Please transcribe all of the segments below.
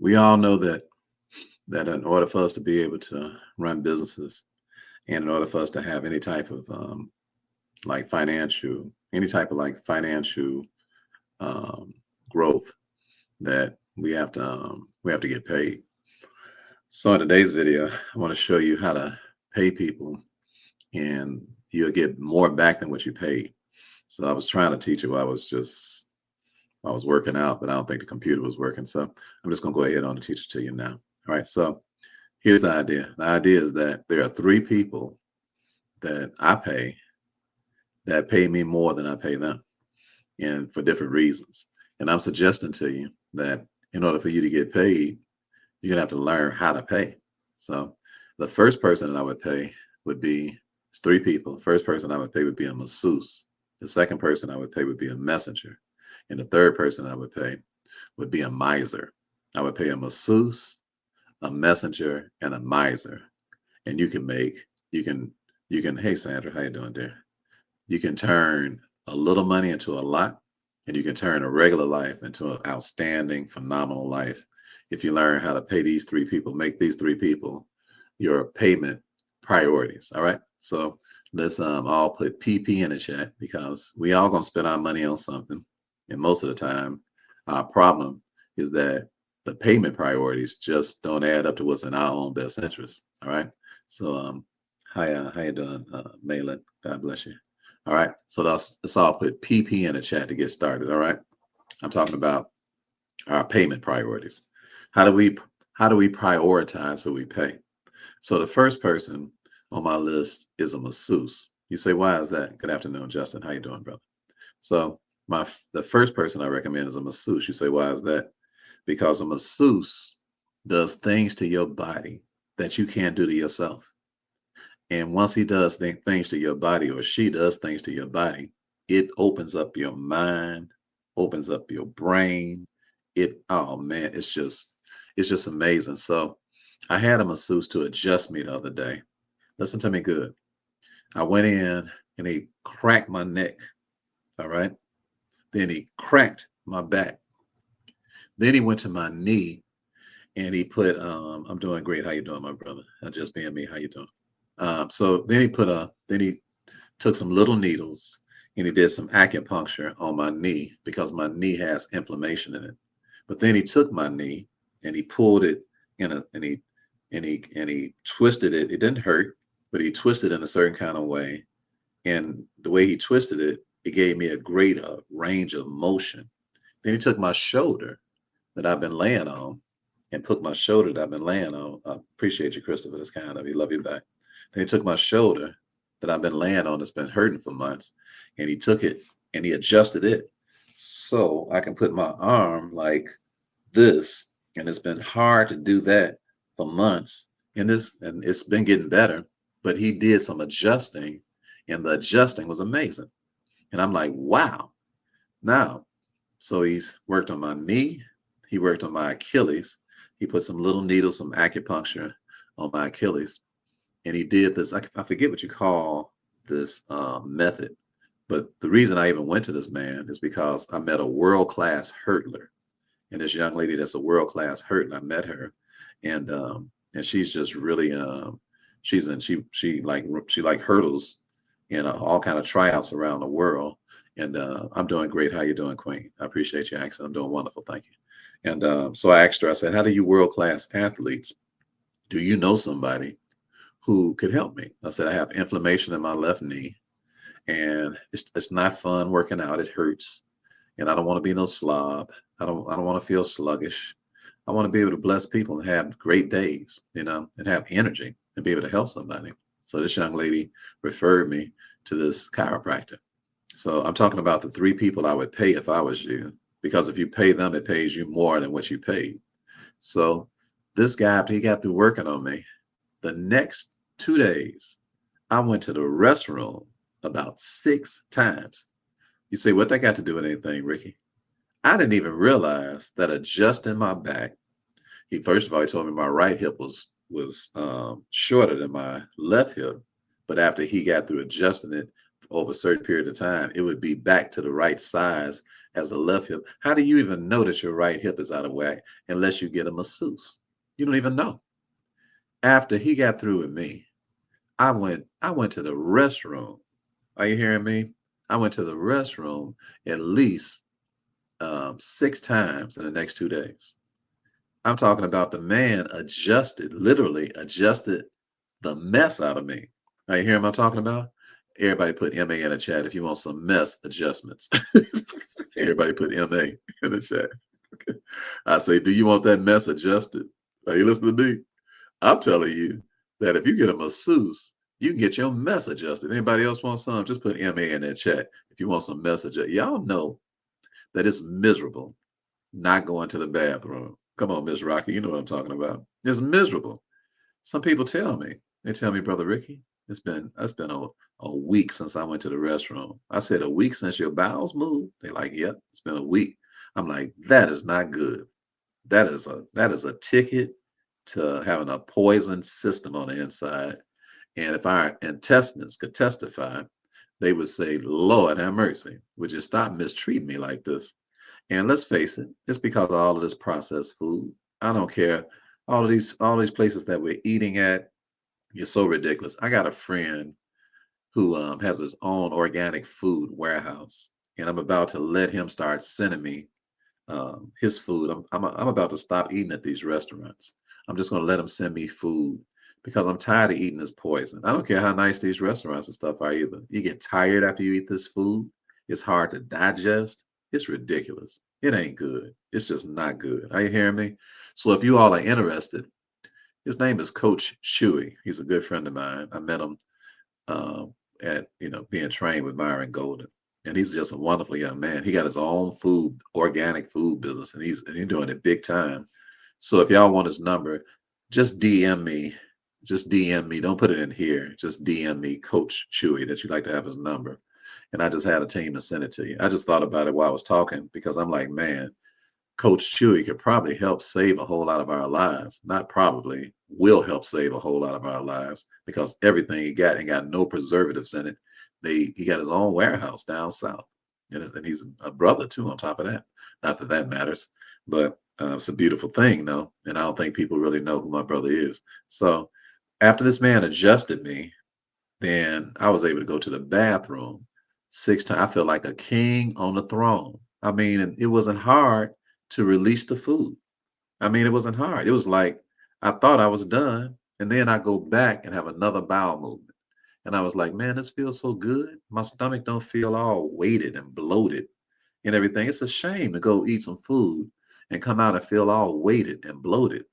We all know that in order for us to be able to run businesses, and in order for us to have any type of like financial, any type of like financial um, growth, that we have to get paid. So in today's video, I want to show you how to pay people, and you'll get more back than what you paid. So I was trying to teach it while I was working out, but I don't think the computer was working. So I'm just gonna go ahead on and teach it to you now. All right. So here's the idea. The idea is that there are three people that I pay that pay me more than I pay them, and for different reasons. And I'm suggesting to you that in order for you to get paid, you're gonna have to learn how to pay. So the first person that I would pay would be, it's three people. The first person I would pay would be a masseuse. The second person I would pay would be a messenger. And the third person I would pay would be a miser. I would pay a masseuse, a messenger, and a miser. And you can make, hey Sandra, how you doing there? You can turn a little money into a lot, and you can turn a regular life into an outstanding, phenomenal life if you learn how to pay these three people, make these three people your payment priorities. All right. So let's all put PP in the chat, because we all gonna spend our money on something. And most of the time, our problem is that the payment priorities just don't add up to what's in our own best interest. All right. So hi, how you doing, Malin? God bless you. All right. So let's all put PP in the chat to get started. All right. I'm talking about our payment priorities. How do we prioritize so we pay? So the first person on my list is a masseuse. You say, why is that? Good afternoon, Justin. How you doing, brother? So the first person I recommend is a masseuse. You say, why is that? Because a masseuse does things to your body that you can't do to yourself. And once he does things to your body, or she does things to your body, it opens up your mind, opens up your brain. Oh man, it's just amazing. So I had a masseuse to adjust me the other day. Listen to me good. I went in and he cracked my neck. All right. Then he cracked my back. Then he went to my knee and he put, I'm doing great. How you doing, my brother? Just being me. How you doing? So then then he took some little needles and he did some acupuncture on my knee, because my knee has inflammation in it. But then he took my knee and he pulled it and he twisted it. It didn't hurt, but he twisted in a certain kind of way. And the way he twisted it, it gave me a great range of motion. Then he took my shoulder that I've been laying on and put my shoulder that I've been laying on. I appreciate you, Christopher. That's kind of you. Love you back. Then he took my shoulder that I've been laying on that's been hurting for months, and he took it and he adjusted it so I can put my arm like this. And it's been hard to do that for months. And it's been getting better. But he did some adjusting, and the adjusting was amazing. And I'm like, wow. Now, so he's worked on my knee, he worked on my Achilles, he put some little needles, some acupuncture on my Achilles, and he did this. I forget what you call this method, but the reason I even went to this man is because I met a world-class hurdler, and this young lady that's a world-class hurdler. I met her, and she's just really she like hurdles and all kind of tryouts around the world. And I'm doing great. How you doing, Queen? I appreciate your accent. I'm doing wonderful. Thank you. And so I asked her, I said, how do you world-class athletes, do you know somebody who could help me? I said, I have inflammation in my left knee, and it's not fun working out. It hurts. And I don't want to be no slob. I don't want to feel sluggish. I want to be able to bless people and have great days, and have energy and be able to help somebody. So this young lady referred me to this chiropractor. So I'm talking about the three people I would pay if I was you, because if you pay them, it pays you more than what you paid. So this guy, after he got through working on me, the next 2 days, I went to the restroom about 6 times. You say, what that got to do with anything, Ricky? I didn't even realize that adjusting my back, first of all, he told me my right hip was shorter than my left hip. But after he got through adjusting it over a certain period of time, it would be back to the right size as the left hip. How do you even know that your right hip is out of whack unless you get a masseuse? You don't even know. After he got through with me, I went to the restroom. Are you hearing me? I went to the restroom at least 6 times in the next 2 days. I'm talking about the man adjusted, literally adjusted the mess out of me. Are you hearing what I'm talking about? Everybody put MA in the chat if you want some mess adjustments. Everybody put MA in the chat. Okay. I say, do you want that mess adjusted? Are you listening to me? I'm telling you that if you get a masseuse, you can get your mess adjusted. Anybody else want some? Just put MA in that chat if you want some mess adjusted. Y'all know that it's miserable not going to the bathroom. Come on, Miss Rocky, you know what I'm talking about. It's miserable. Some people tell me, they tell me, Brother Ricky, it's been a week since I went to the restroom. I said, a week since your bowels moved? They like, yep, it's been a week. I'm like, that is not good. That is a ticket to having a poisoned system on the inside. And if our intestines could testify, they would say, Lord have mercy. Would you stop mistreating me like this? And let's face it, it's because of all of this processed food. I don't care. All these places that we're eating at, it's so ridiculous. I got a friend who has his own organic food warehouse, and I'm about to let him start sending me his food. I'm about to stop eating at these restaurants. I'm just going to let him send me food because I'm tired of eating this poison. I don't care how nice these restaurants and stuff are either. You get tired after you eat this food. It's hard to digest. It's ridiculous. It ain't good. It's just not good. Are you hearing me? So if you all are interested, his name is Coach Shuey. He's a good friend of mine. I met him at being trained with Myron Golden, and he's just a wonderful young man. He got his own food, organic food business, and he's doing it big time. So if y'all want his number, just DM me. Just DM me. Don't put it in here. Just DM me, Coach Chewy, that you'd like to have his number. And I just had a team to send it to you. I just thought about it while I was talking because I'm like, man, Coach Chewy could probably help save a whole lot of our lives. Not probably, will help save a whole lot of our lives because everything he got no preservatives in it. He got his own warehouse down south, and he's a brother too. On top of that, not that that matters, but it's a beautiful thing, though. And I don't think people really know who my brother is. So after this man adjusted me, then I was able to go to the bathroom 6 times. I feel like a king on the throne. I mean, and it wasn't hard to release the food. I mean, it wasn't hard. It was like I thought I was done, and then I go back and have another bowel movement. And I was like, man, this feels so good. My stomach don't feel all weighted and bloated and everything. It's a shame to go eat some food and come out and feel all weighted and bloated.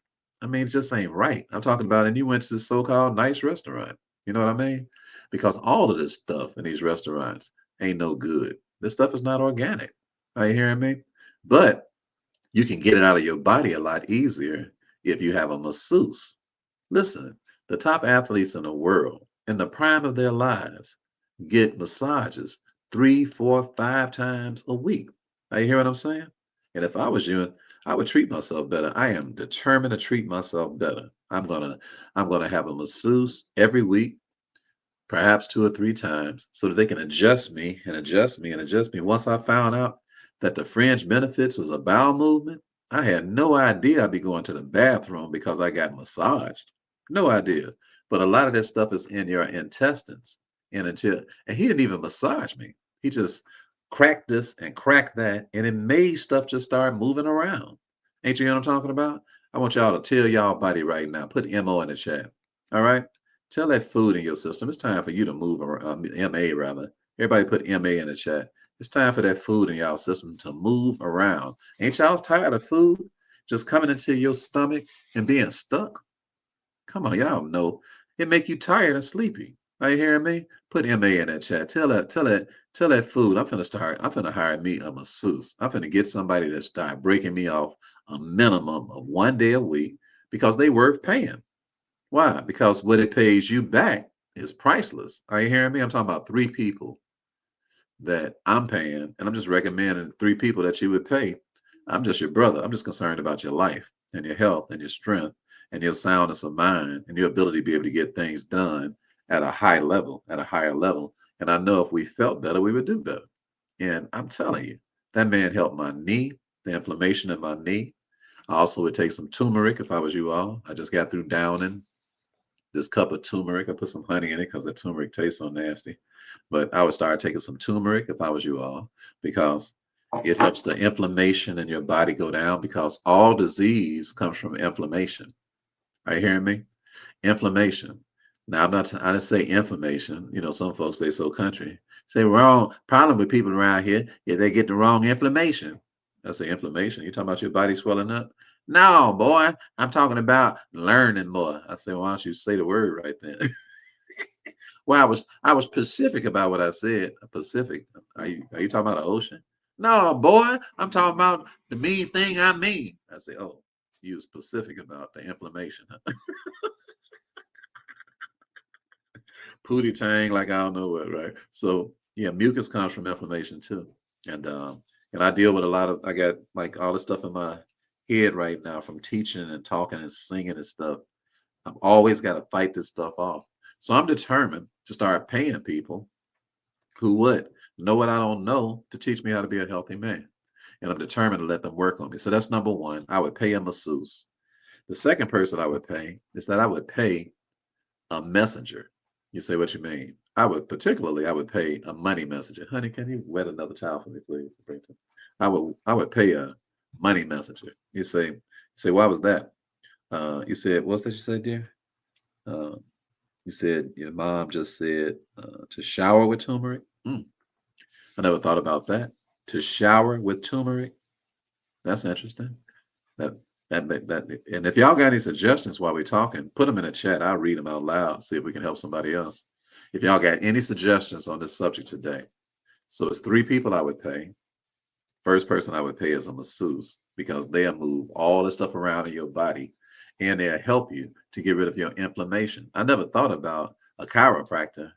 I mean, it just ain't right. I'm talking about, and you went to the so-called nice restaurant. You know what I mean? Because all of this stuff in these restaurants ain't no good. This stuff is not organic. Are you hearing me? But you can get it out of your body a lot easier if you have a masseuse. Listen, the top athletes in the world, in the prime of their lives, get massages 3, 4, 5 times a week. Now, you hear what I'm saying? And if I was you, I would treat myself better. I am determined to treat myself better. I'm gonna have a masseuse every week, perhaps 2 or 3 times, so that they can adjust me and adjust me and adjust me. Once I found out that the fringe benefits was a bowel movement, I had no idea I'd be going to the bathroom because I got massaged. No idea. But a lot of that stuff is in your intestines. And he didn't even massage me. He just cracked this and cracked that, and it made stuff just start moving around. Ain't you know what I'm talking about? I want y'all to tell y'all body right now. Put MO in the chat. All right. Tell that food in your system. It's time for you to move around, MA rather. Everybody put MA in the chat. It's time for that food in y'all system to move around. Ain't y'all tired of food just coming into your stomach and being stuck? Come on, y'all know it make you tired and sleepy. Are you hearing me? Put MA in that chat. Tell that food. I'm finna hire me a masseuse. I'm finna get somebody that start breaking me off a minimum of 1 day a week because they worth paying. Why? Because what it pays you back is priceless. Are you hearing me? I'm talking about 3 people that I'm paying, and I'm just recommending 3 people that you would pay. I'm just your brother. I'm just concerned about your life and your health and your strength and your soundness of mind and your ability to be able to get things done at a high level, at a higher level. And I know if we felt better, we would do better. And I'm telling you. That man helped my knee, the inflammation in my knee. I also would take some turmeric if I was you all. I just got through downing this cup of turmeric. I put some honey in it because the turmeric tastes so nasty. But I would start taking some turmeric if I was you all, because it helps the inflammation in your body go down, because all disease comes from inflammation. Are you hearing me? Inflammation. Now I didn't say inflammation. You know, some folks they so country. Say wrong problem with people around here is they get the wrong inflammation. I say inflammation. You talking about your body swelling up? No, boy. I'm talking about learning more. I say, why don't you say the word right then? Well, I was specific about what I said. Pacific. Are you talking about the ocean? No, boy. I'm talking about the mean thing I mean. I say, oh, you was specific about the inflammation. Huh? Pootie tang, like I don't know what, right? So yeah, mucus comes from inflammation too. And I deal with a lot of, I got like all this stuff in my head right now from teaching and talking and singing and stuff. I've always got to fight this stuff off. So I'm determined to start paying people who would know what I don't know to teach me how to be a healthy man. And I'm determined to let them work on me. So that's number one. I would pay a masseuse. The second person I would pay is that I would pay a messenger. You say, what you mean? I would pay a money messenger. Honey, can you wet another towel for me, please? I would pay a money messenger. You say, why was that? You said, what's that you said, dear? Uh, you said your mom just said to shower with turmeric. I never thought about that. To shower with turmeric. That's interesting. That and if y'all got any suggestions while we're talking, put them in the chat. I'll read them out loud, see if we can help somebody else. If y'all got any suggestions on this subject today. So it's three people I would pay. First person I would pay is a masseuse, because they'll move all the stuff around in your body and they'll help you to get rid of your inflammation. I never thought about a chiropractor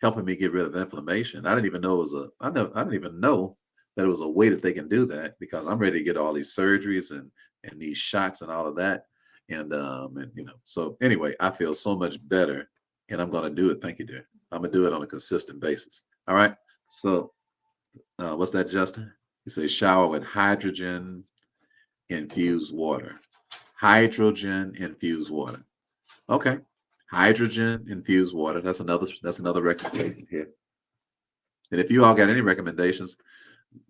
helping me get rid of inflammation. I didn't even know it was I didn't even know that it was a way that they can do that, because I'm ready to get all these surgeries and these shots and all of that. And so anyway, I feel so much better and I'm gonna do it. Thank you, dear. I'm gonna do it on a consistent basis. All right. So what's that, Justin? You say shower with hydrogen infused water. Hydrogen infused water. Okay. Hydrogen infused water. That's another recommendation here. And if you all got any recommendations,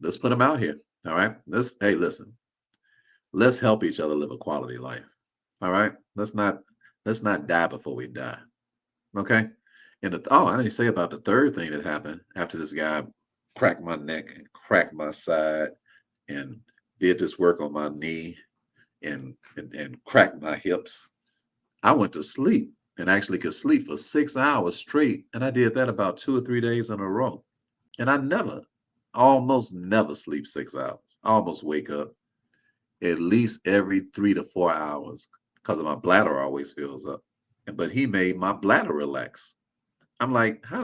let's put them out here. All right. Listen. Let's help each other live a quality life. All right. Let's not die before we die. Okay. And I didn't say about the third thing that happened after this guy cracked my neck and cracked my side and did this work on my knee and cracked my hips. I went to sleep and actually could sleep for 6 hours straight. And I did that about 2 or 3 days in a row. And almost never sleep 6 hours. I almost wake up at least every 3 to 4 hours because my bladder always fills up. But he made my bladder relax. I'm like, I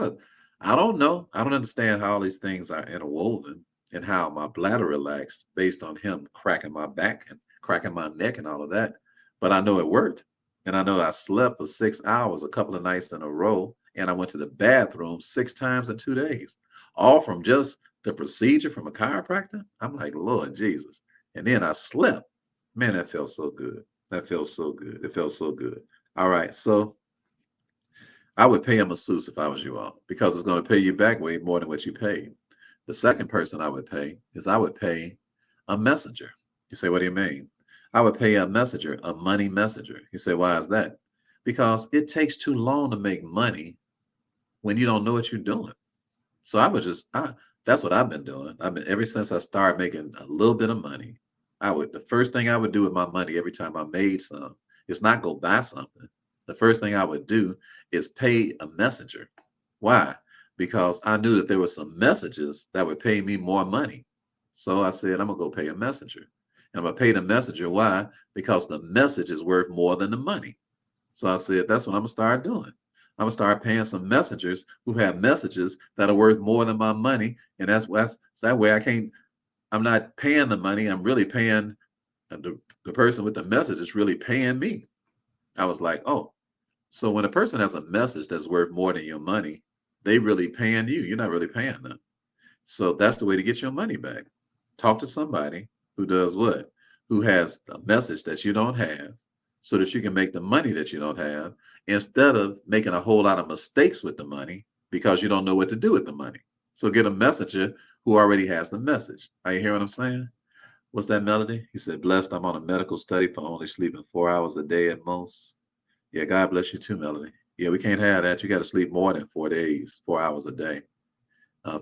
don't know. I don't understand how all these things are interwoven and how my bladder relaxed based on him cracking my back and cracking my neck and all of that. But I know it worked. And I know I slept for 6 hours a couple of nights in a row. And I went to the bathroom 6 times in 2 days, all from just the procedure from a chiropractor. I'm like, Lord Jesus. And then I slept. Man, that felt so good. That felt so good. It felt so good. All right. So I would pay a masseuse if I was you all, because it's going to pay you back way more than what you paid. The second person I would pay is I would pay a messenger. You say, what do you mean? I would pay a messenger, a money messenger. You say, why is that? Because it takes too long to make money when you don't know what you're doing. So that's what I've been doing. Ever since I started making a little bit of money, the first thing I would do with my money every time I made some is not go buy something. The first thing I would do is pay a messenger. Why? Because I knew that there were some messages that would pay me more money. So I said, I'm gonna go pay a messenger. And I'm gonna pay the messenger. Why? Because the message is worth more than the money. So I said, that's what I'm gonna start doing. I'm gonna start paying some messengers who have messages that are worth more than my money. And so that way I'm not paying the money. I'm really paying the person with the message is really paying me. I was like, oh, so when a person has a message that's worth more than your money, they really paying you. You're not really paying them. So that's the way to get your money back. Talk to somebody who does what? Who has a message that you don't have so that you can make the money that you don't have instead of making a whole lot of mistakes with the money because you don't know what to do with the money. So get a messenger who already has the message. Are you hearing what I'm saying? What's that melody? He said, blessed, I'm on a medical study for only sleeping 4 hours a day at most. Yeah, God bless you too, Melody. Yeah, we can't have that. You got to sleep more than 4 days, 4 hours a day.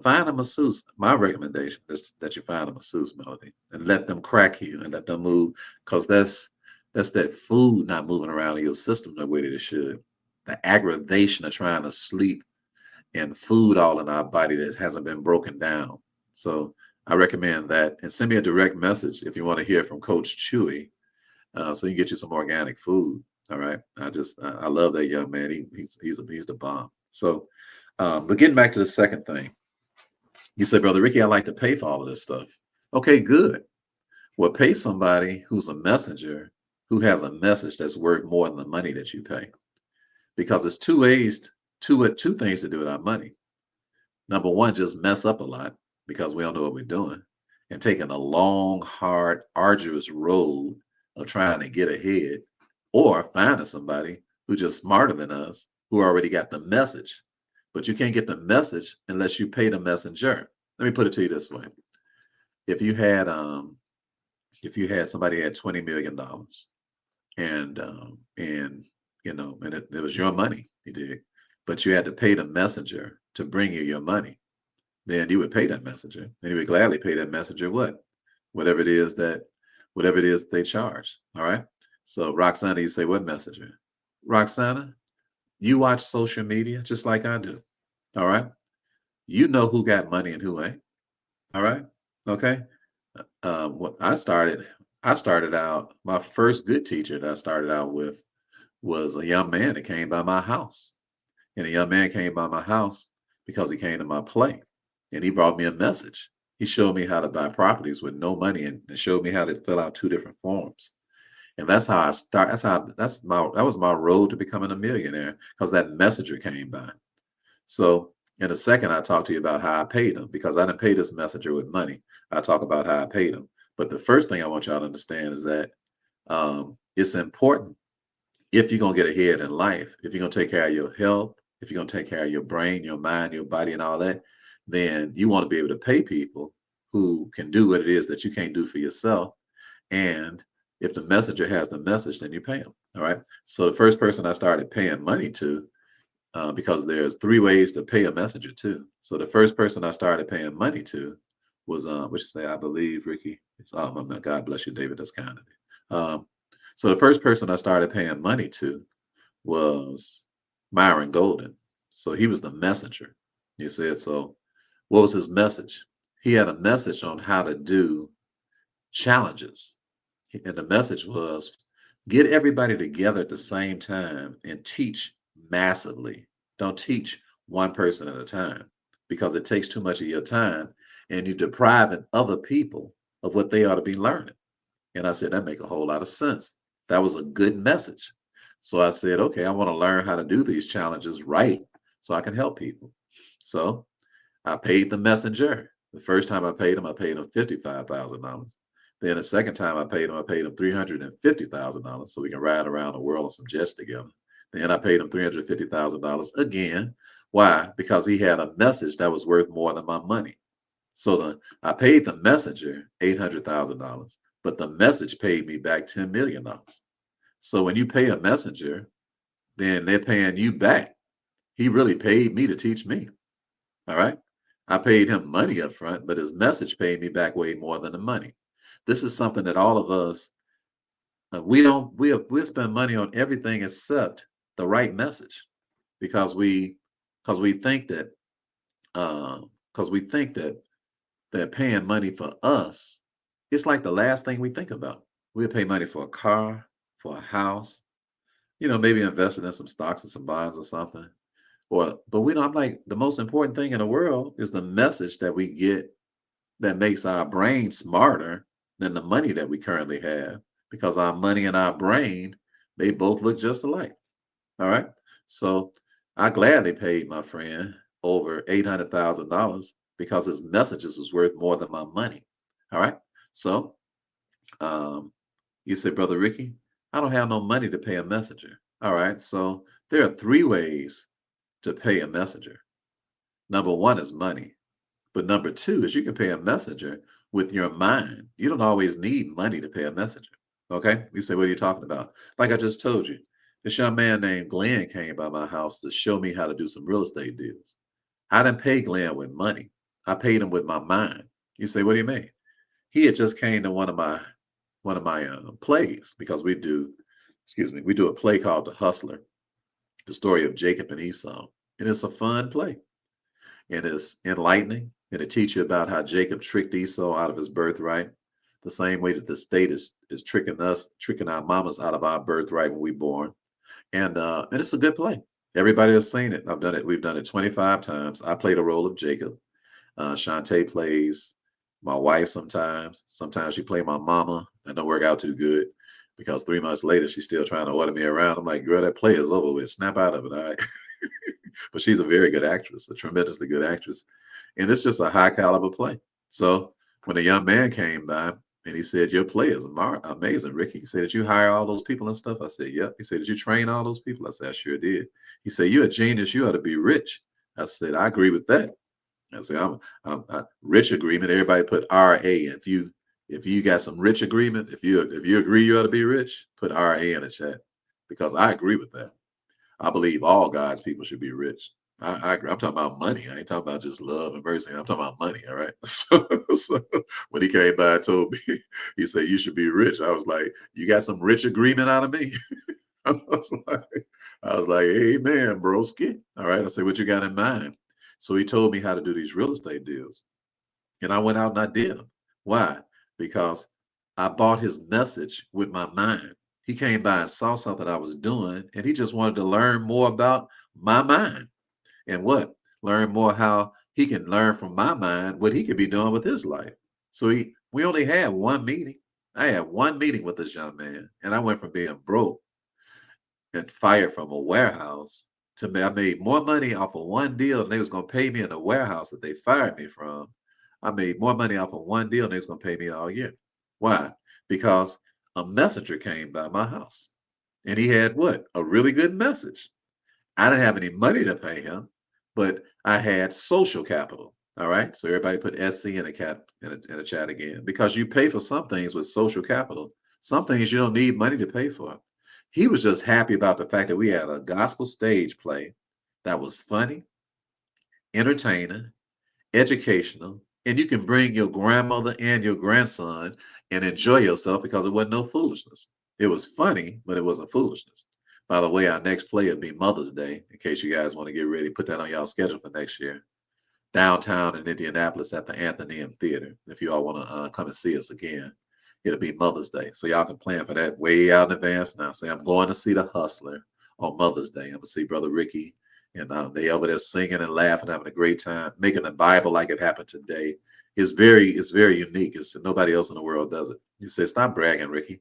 Find a masseuse. My recommendation is that you find a masseuse, Melody, and let them crack you and let them move, because that's that food not moving around in your system the way that it should. The aggravation of trying to sleep and food all in our body that hasn't been broken down. So I recommend that. And send me a direct message if you want to hear from Coach Chewy, so you can get you some organic food. All right. I love that young man. He's the bomb. So, but getting back to the second thing, you said, Brother Ricky, I like to pay for all of this stuff. Okay, good. Well, pay somebody who's a messenger who has a message that's worth more than the money that you pay. Because there's two things to do with our money. Number one, just mess up a lot because we don't know what we're doing and taking a long, hard, arduous road of trying to get ahead, or finding somebody who's just smarter than us who already got the message. But you can't get the message unless you pay the messenger. Let me put it to you this way. If you had somebody had $20 million and it was your money, you did, but you had to pay the messenger to bring you your money, then you would pay that messenger, and you would gladly pay that messenger whatever it is they charge. All right. So Roxana, you say, what messenger? Roxana, you watch social media just like I do. All right. You know who got money and who ain't. All right. Okay. What I started out, my first good teacher that I started out with was a young man that came by my house. And a young man came by my house because he came to my play and he brought me a message. He showed me how to buy properties with no money and showed me how to fill out two different forms. And that's how I start. That was my road to becoming a millionaire, because that messenger came by. So in a second, I talk to you about how I paid him, because I didn't pay this messenger with money. I talk about how I paid him. But the first thing I want y'all to understand is that it's important, if you're going to get ahead in life, if you're going to take care of your health, if you're going to take care of your brain, your mind, your body, and all that, then you want to be able to pay people who can do what it is that you can't do for yourself. And if the messenger has the message, then you pay them. All right. So the first person I started paying money to, because there's three ways to pay a messenger too. So the first person I started paying money to was, which say, I believe, Ricky, it's, oh, God bless you, David. That's kind of it. So the first person I started paying money to was Myron Golden. So he was the messenger. You said, so what was his message? He had a message on how to do challenges. And the message was, get everybody together at the same time and teach massively. Don't teach one person at a time, because it takes too much of your time and you're depriving other people of what they ought to be learning. And I said, that make a whole lot of sense. That was a good message. So I said, okay, I want to learn how to do these challenges right so I can help people. So I paid the messenger. The first time I paid him $55,000. Then the second time I paid him $350,000 so we can ride around the world on some jets together. Then I paid him $350,000 again. Why? Because he had a message that was worth more than my money. So I paid the messenger $800,000, but the message paid me back $10 million. So when you pay a messenger, then they're paying you back. He really paid me to teach me. All right. I paid him money up front, but his message paid me back way more than the money. This is something that all of us, we don't we spend money on everything except the right message, because we think that because we think that they're paying money for us, it's like the last thing we think about. We'll pay money for a car, for a house, maybe investing in some stocks and some bonds or something. But we don't. I'm like, the most important thing in the world is the message that we get that makes our brain smarter than the money that we currently have, because our money and our brain, they both look just alike. All right. So I gladly paid my friend over $800,000 because his messages was worth more than my money. All right. So um, you say, Brother Ricky, I don't have no money to pay a messenger. All right. So there are three ways to pay a messenger. Number one is money. But number two is you can pay a messenger with your mind. You don't always need money to pay a messenger. Okay? You say, what are you talking about? Like I just told you, this young man named Glenn came by my house to show me how to do some real estate deals. I didn't pay Glenn with money. I paid him with my mind. You say, what do you mean? He had just came to one of my plays because we do a play called The Hustler, the story of Jacob and Esau. And it's a fun play. It is enlightening, and it teaches you about how Jacob tricked Esau out of his birthright, the same way that the state is tricking us, tricking our mamas out of our birthright when we born. And it's a good play. Everybody has seen it. I've done it. We've done it 25 times. I played a role of Jacob. Shantae plays my wife sometimes. Sometimes she play my mama. That don't work out too good because 3 months later she's still trying to order me around. I'm like, girl, that play is over with. Snap out of it, all right? But she's a very good actress, a tremendously good actress, and it's just a high caliber play. So when a young man came by and he said, "Your play is amazing, Ricky," he said, "Did you hire all those people and stuff?" I said, "Yep." He said, "Did you train all those people?" I said, "I sure did." He said, "You're a genius. You ought to be rich." I said, "I agree with that." I said, I'm rich agreement. Everybody put RA. If you got some rich agreement, if you agree you ought to be rich, put RA in the chat because I agree with that. I believe all God's people should be rich. I agree. I'm talking about money. I ain't talking about just love and mercy. I'm talking about money. All right. So when he came by and told me, he said, "You should be rich." I was like, "You got some rich agreement out of me?" I was like, "Amen, broski." All right. I said, "What you got in mind?" So he told me how to do these real estate deals. And I went out and I did them. Why? Because I bought his message with my mind. He came by and saw something I was doing, and he just wanted to learn more about my mind and what? Learn more how he can learn from my mind what he could be doing with his life. So we only had one meeting. I had one meeting with this young man, and I went from being broke and fired from a warehouse to I made more money off of one deal than they was gonna pay me in the warehouse that they fired me from. I made more money off of one deal than they was gonna pay me all year. Why? Because a messenger came by my house and he had what? A really good message. I didn't have any money to pay him, but I had social capital. All right. So everybody put SC in a chat again because you pay for some things with social capital. Some things you don't need money to pay for. He was just happy about the fact that we had a gospel stage play that was funny, entertaining, educational, and you can bring your grandmother and your grandson and enjoy yourself because it wasn't no foolishness. It was funny, but it wasn't foolishness. By the way, our next play will be Mother's Day, in case you guys want to get ready. Put that on y'all schedule for next year. Downtown in Indianapolis at the Athenaeum Theater. If you all want to come and see us again, it'll be Mother's Day. So y'all can plan for that way out in advance now. Say, I'm going to see The Hustler on Mother's Day. I'm going to see Brother Ricky. And they over there singing and laughing, having a great time, making the Bible like it happened today. It's very unique. It's nobody else in the world does it. You say, stop bragging, Ricky.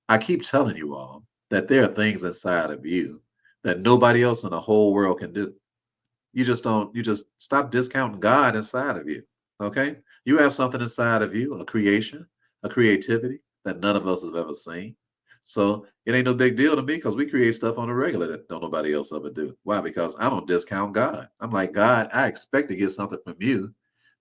I keep telling you all that there are things inside of you that nobody else in the whole world can do. You just stop discounting God inside of you. Okay? You have something inside of you, a creation, a creativity that none of us have ever seen. So it ain't no big deal to me because we create stuff on a regular that don't nobody else ever do. Why? Because I don't discount God. I'm like, God, I expect to get something from you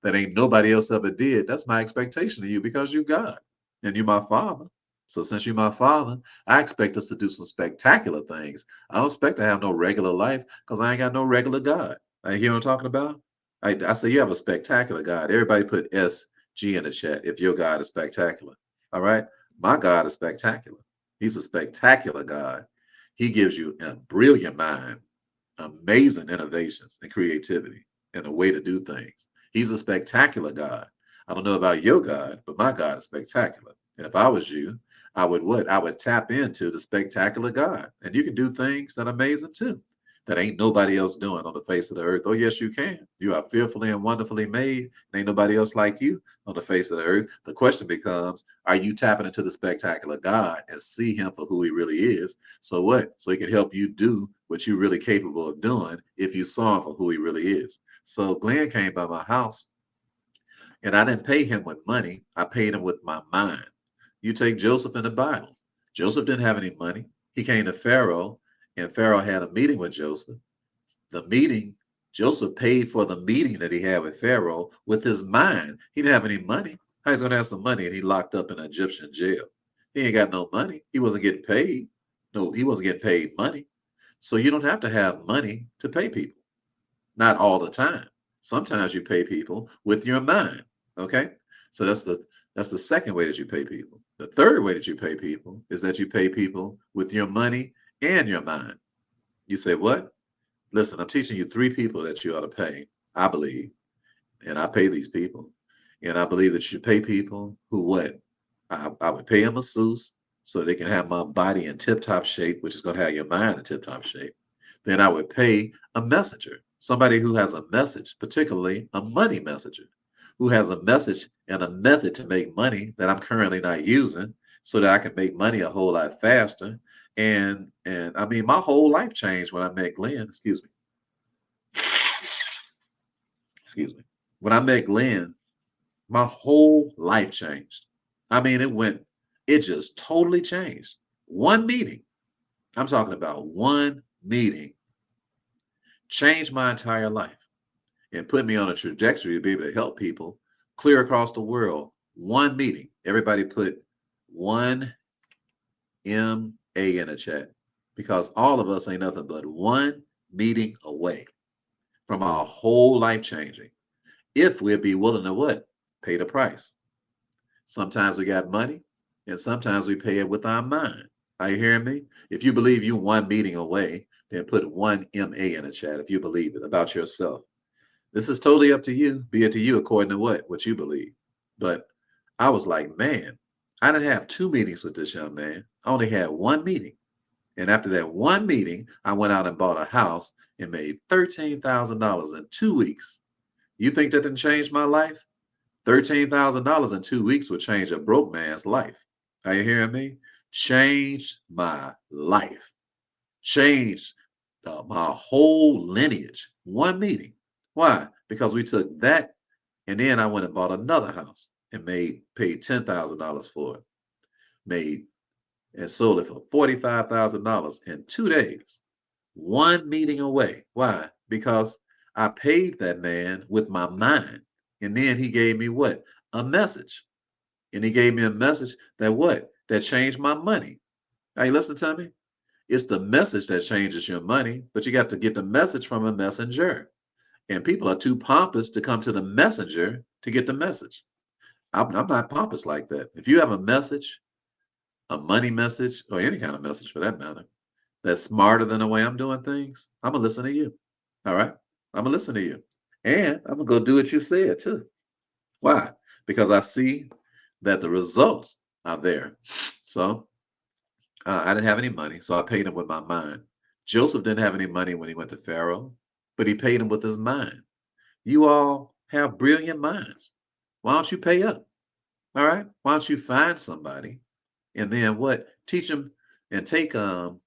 that ain't nobody else ever did. That's my expectation of you because you God and you my father. So since you're my father, I expect us to do some spectacular things. I don't expect to have no regular life because I ain't got no regular God. You hear what I'm talking about? I say you have a spectacular God. Everybody put SG in the chat if your God is spectacular. All right. My God is spectacular. He's a spectacular God. He gives you a brilliant mind, amazing innovations and creativity and a way to do things. He's a spectacular God. I don't know about your God, but my God is spectacular. And if I was you, I would what? I would tap into the spectacular God. And you can do things that are amazing too, that ain't nobody else doing on the face of the earth. Oh, yes, you can. You are fearfully and wonderfully made. And ain't nobody else like you on the face of the earth. The question becomes, are you tapping into the spectacular God and see him for who he really is? So what? So he can help you do what you're really capable of doing if you saw him for who he really is. So Glenn came by my house And I didn't pay him with money. I paid him with my mind. You take Joseph in the Bible. Joseph didn't have any money. He came to Pharaoh, and Pharaoh had a meeting with Joseph. The meeting, Joseph paid for the meeting that he had with Pharaoh with his mind. He didn't have any money. How he's going to have some money and he locked up in an Egyptian jail? He ain't got no money. He wasn't getting paid. No, he wasn't getting paid money. So you don't have to have money to pay people. Not all the time. Sometimes you pay people with your mind. Okay. So that's the second way that you pay people. The third way that you pay people is that you pay people with your money and your mind. You say, what? Listen, I'm teaching you three people that you ought to pay, I believe. And I pay these people. And I believe that you should pay people who what? I would pay a masseuse so they can have my body in tip-top shape, which is going to have your mind in tip-top shape. Then I would pay a messenger, somebody who has a message, particularly a money messenger, who has a message and a method to make money that I'm currently not using so that I can make money a whole lot faster. And I mean, my whole life changed when I met Glenn. Excuse me. When I met Glenn, my whole life changed. I mean, it just totally changed. One meeting, I'm talking about one meeting, changed my entire life and put me on a trajectory to be able to help people clear across the world. One meeting. Everybody put one MA in a chat because all of us ain't nothing but one meeting away from our whole life changing. If we'd be willing to what? Pay the price. Sometimes we got money, and sometimes we pay it with our mind. Are you hearing me? If you believe you one meeting away, then put one MA in the chat if you believe it about yourself. This is totally up to you. Be it to you according to what you believe. But I was like, man, I didn't have two meetings with this young man. I only had one meeting. And after that one meeting, I went out and bought a house and made $13,000 in 2 weeks. You think that didn't change my life? $13,000 in 2 weeks would change a broke man's life. Are you hearing me? Changed my life. Changed my whole lineage. One meeting. Why? Because we took that and then I went and bought another house and paid $10,000 for it. Made and sold it for $45,000 in 2 days. One meeting away. Why? Because I paid that man with my mind. And then he gave me what? A message. And he gave me a message that what? That changed my money. Are you listening to me? It's the message that changes your money, but you got to get the message from a messenger. And people are too pompous to come to the messenger to get the message. I'm not pompous like that. If you have a message, a money message, or any kind of message for that matter, that's smarter than the way I'm doing things, I'm gonna listen to you. All right. I'm gonna listen to you. And I'm gonna go do what you said too. Why? Because I see that the results are there. So I didn't have any money, so I paid him with my mind. Joseph didn't have any money when he went to Pharaoh, but he paid him with his mind. You all have brilliant minds. Why don't you pay up? All right. Why don't you find somebody and then what? Teach them and take your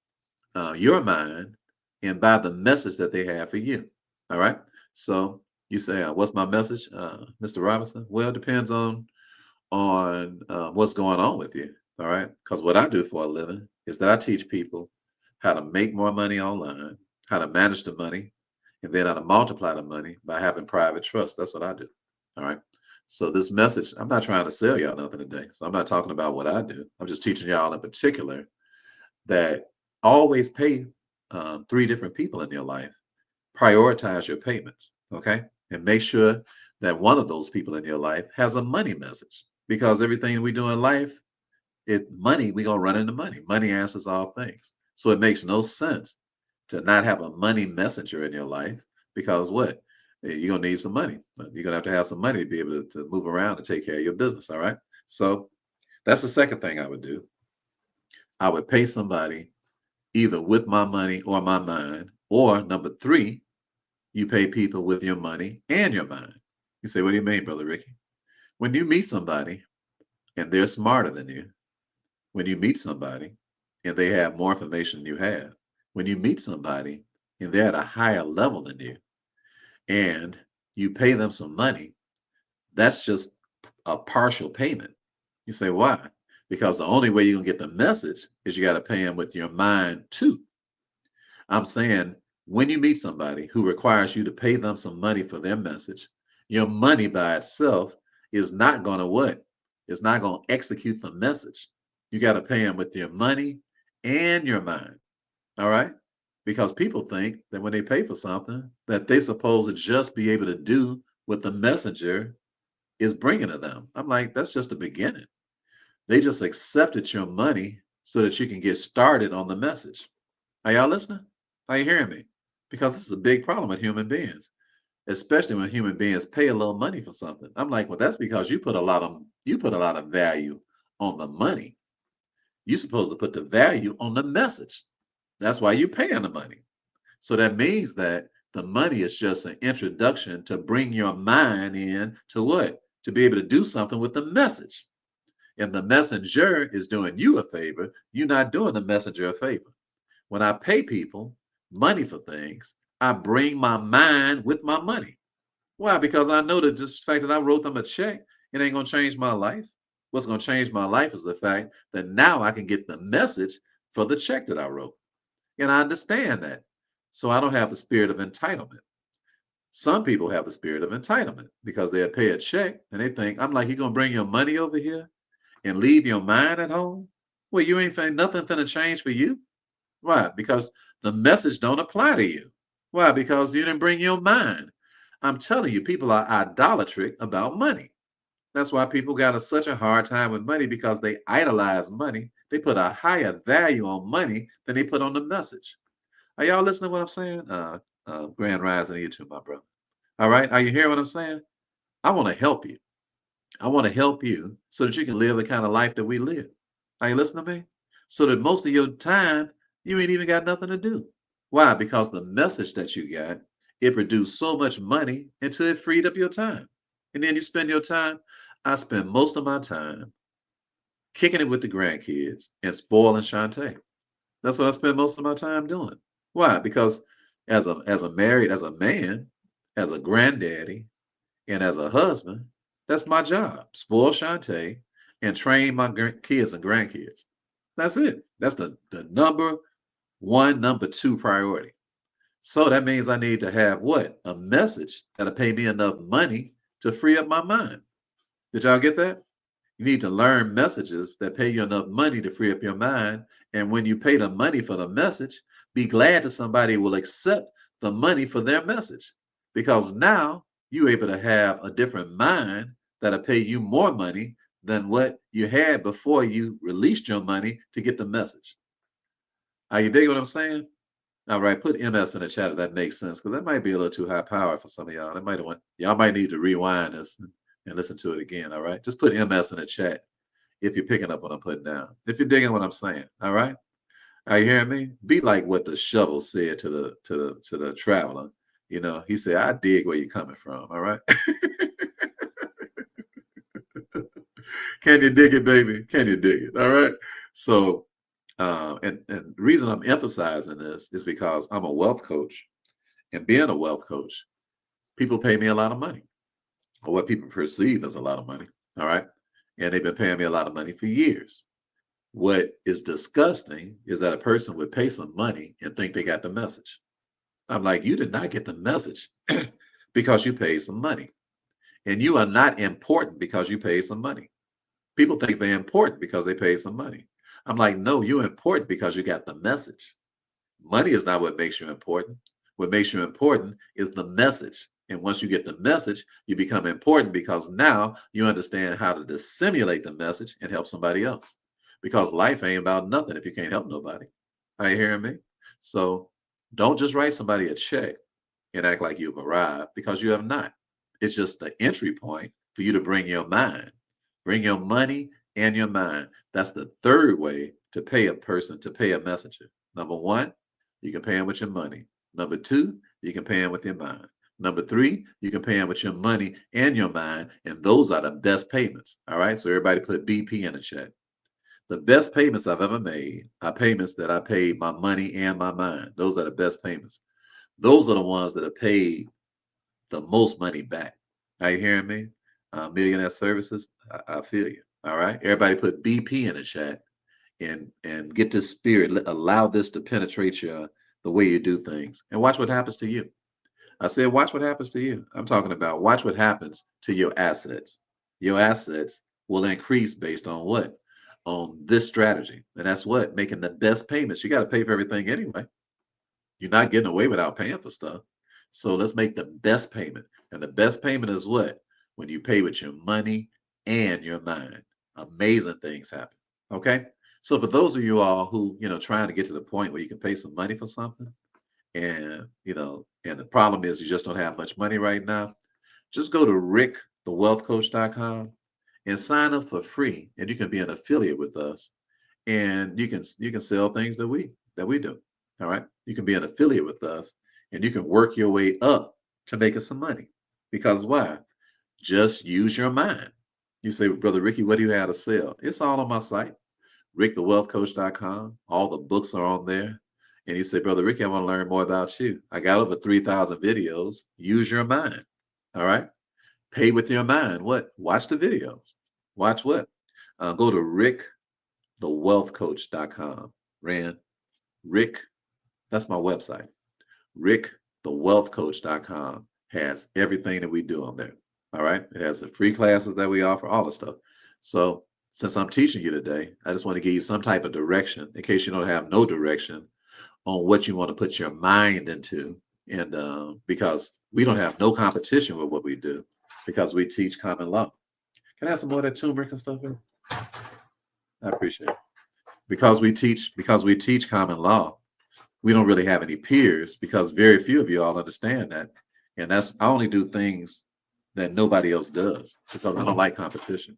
mind and buy the message that they have for you. All right. So you say, what's my message, Mr. Robinson? Well, it depends on what's going on with you. All right. Because what I do for a living is that I teach people how to make more money online, how to manage the money, and then how to multiply the money by having private trust. That's what I do. All right. So this message, I'm not trying to sell y'all nothing today. So I'm not talking about what I do. I'm just teaching y'all in particular that always pay three different people in your life. Prioritize your payments, okay? And make sure that one of those people in your life has a money message because everything we do in life, we gonna run into money. Money answers all things. So it makes no sense to not have a money messenger in your life because what? You're gonna need some money. You're gonna have to have some money to be able to move around and take care of your business. All right. So that's the second thing I would do. I would pay somebody either with my money or my mind. Or number three, you pay people with your money and your mind. You say, what do you mean, Brother Ricky? When you meet somebody and they're smarter than you, when you meet somebody and they have more information than you have, when you meet somebody and they're at a higher level than you, and you pay them some money, That's just a partial payment. You say, why? Because the only way you can get the message is you got to pay them with your mind too. I'm saying when you meet somebody who requires you to pay them some money for their message, your money by itself is not going to what? It's not going to execute the message. You got to pay them with your money and your mind. All right? Because people think that when they pay for something, that they're supposed to just be able to do what the messenger is bringing to them. I'm like, that's just the beginning. They just accepted your money so that you can get started on the message. Are y'all listening? Are you hearing me? Because this is a big problem with human beings, especially when human beings pay a little money for something. I'm like, well, that's because you put a lot of value on the money. You're supposed to put the value on the message. That's why you're paying the money. So that means that the money is just an introduction to bring your mind in to what? To be able to do something with the message. And the messenger is doing you a favor. You're not doing the messenger a favor. When I pay people money for things, I bring my mind with my money. Why? Because I know that just the fact that I wrote them a check, it ain't going to change my life. What's going to change my life is the fact that now I can get the message for the check that I wrote. And I understand that. So I don't have the spirit of entitlement. Some people have the spirit of entitlement because they pay a check and they think, I'm like, you're going to bring your money over here and leave your mind at home? Well, you ain't nothing finna change for you. Why? Because the message don't apply to you. Why? Because you didn't bring your mind. I'm telling you, people are idolatric about money. That's why people got such a hard time with money because they idolize money. They put a higher value on money than they put on the message. Are y'all listening to what I'm saying? Grand Rising to you too, my brother. All right. Are you hearing what I'm saying? I want to help you. I want to help you so that you can live the kind of life that we live. Are you listening to me? So that most of your time, you ain't even got nothing to do. Why? Because the message that you got, it produced so much money until it freed up your time. And then you spend your time. I spend most of my time kicking it with the grandkids and spoiling Shantae. That's what I spend most of my time doing. Why? Because as a man, as a granddaddy, and as a husband, that's my job. Spoil Shantae and train my kids and grandkids. That's it. That's the number one, number two priority. So that means I need to have what? A message that'll pay me enough money to free up my mind. Did y'all get that? You need to learn messages that pay you enough money to free up your mind. And when you pay the money for the message, be glad that somebody will accept the money for their message. Because now you're able to have a different mind that'll pay you more money than what you had before you released your money to get the message. Are you digging what I'm saying? All right, put MS in the chat if that makes sense, because that might be a little too high power for some of y'all. Y'all might need to rewind this and listen to it again. All right, just put MS in the chat if you're picking up what I'm putting down. If you're digging what I'm saying, all right. Are you hearing me? Be like what the shovel said to the traveler. You know, he said, "I dig where you're coming from." All right. Can you dig it, baby? Can you dig it? All right. So, and the reason I'm emphasizing this is because I'm a wealth coach, and being a wealth coach, people pay me a lot of money, or what people perceive as a lot of money. All right. And they've been paying me a lot of money for years. What is disgusting is that a person would pay some money and think they got the message. I'm like, you did not get the message because you paid some money. And you are not important because you paid some money. People think they're important because they paid some money. I'm like, no, you're important because you got the message. Money is not what makes you important. What makes you important is the message. And once you get the message, you become important because now you understand how to disseminate the message and help somebody else. Because life ain't about nothing if you can't help nobody. Are you hearing me? So don't just write somebody a check and act like you've arrived, because you have not. It's just the entry point for you to bring your mind, bring your money and your mind. That's the third way to pay a person, to pay a messenger. Number one, you can pay them with your money. Number two, you can pay them with your mind. Number three, you can pay them with your money and your mind. And those are the best payments. All right. So everybody put BP in the chat. The best payments I've ever made are payments that I paid my money and my mind. Those are the best payments. Those are the ones that have paid the most money back. Are you hearing me? Millionaire Services. I feel you. All right. Everybody put BP in the chat and get this spirit. Allow this to penetrate the way you do things, and watch what happens to you. I said, watch what happens to you. I'm talking about watch what happens to your assets. Your assets will increase based on what? On this strategy. And that's what? Making the best payments. You got to pay for everything anyway. You're not getting away without paying for stuff. So let's make the best payment. And the best payment is what? When you pay with your money and your mind. Amazing things happen. Okay. So for those of you all who, trying to get to the point where you can pay some money for something, and and the problem is you just don't have much money right now, just go to rickthewealthcoach.com and sign up for free, and you can be an affiliate with us, and you can sell things that we do. All right, you can be an affiliate with us, and you can work your way up to making some money. Because why? Just use your mind. You say, Brother Ricky, what do you have to sell? It's all on my site, rickthewealthcoach.com. All the books are on there. And you say, Brother Ricky, I want to learn more about you. I got over 3,000 videos. Use your mind. All right. Pay with your mind. What? Watch the videos. Watch what? Go to rickthewealthcoach.com. Rick, that's my website. rickthewealthcoach.com has everything that we do on there. All right. It has the free classes that we offer, all the stuff. So since I'm teaching you today, I just want to give you some type of direction in case you don't have no direction on what you want to put your mind into. And because we don't have no competition with what we do, because we teach common law. Can I have some more of that turmeric and stuff in? I appreciate it. Because we teach common law, we don't really have any peers because very few of you all understand that. And I only do things that nobody else does because I don't like competition.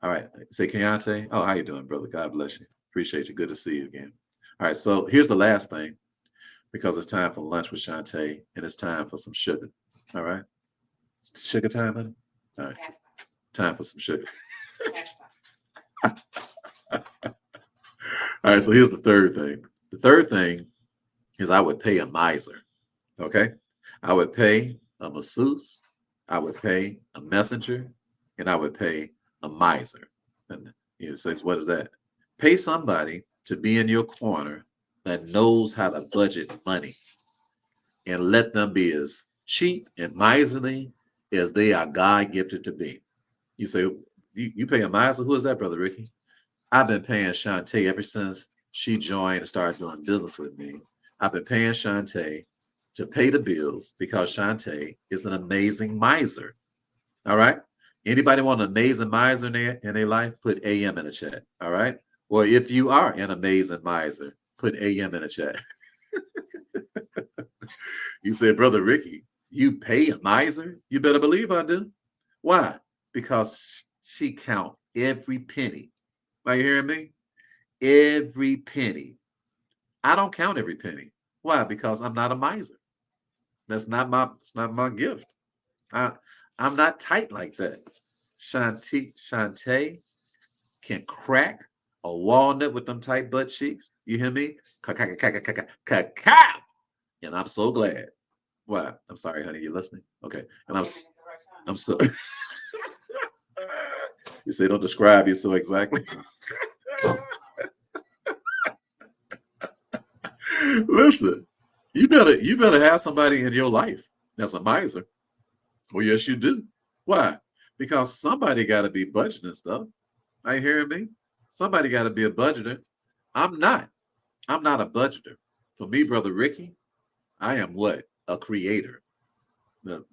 All right. Say, Keontae. Oh, how you doing, brother? God bless you. Appreciate you. Good to see you again. All right. So here's the last thing, because it's time for lunch with Shantae and it's time for some sugar. All right. It's sugar time, honey? All right. Time for some sugar. All right. So here's the third thing. The third thing is I would pay a miser. Okay. I would pay a masseuse. I would pay a messenger, and I would pay a miser. And you says, what is that? Pay somebody to be in your corner that knows how to budget money, and let them be as cheap and miserly as they are God gifted to be. You say, you pay a miser? Who is that, Brother Ricky? I've been paying Shantae ever since she joined and started doing business with me. I've been paying Shantae to pay the bills because Shantae is an amazing miser. All right. Anybody want an amazing miser in their life? Put AM in the chat. All right. Or if you are an amazing miser, put AM in the chat. You said, Brother Ricky, you pay a miser? You better believe I do. Why? Because she count every penny. Are you hearing me? Every penny. I don't count every penny. Why? Because I'm not a miser. It's not my gift. I'm not tight like that. Shantae can crack a walnut with them tight butt cheeks. You hear me? Cacao. And I'm so glad. Why? I'm sorry, honey. You listening? Okay. And I'm so. You say don't describe you so exactly. Listen, you better have somebody in your life that's a miser. Well, yes, you do. Why? Because somebody got to be budgeting stuff. Are you hearing me? Somebody got to be a budgeter. I'm not. I'm not a budgeter. For me, Brother Ricky, I am what? A creator.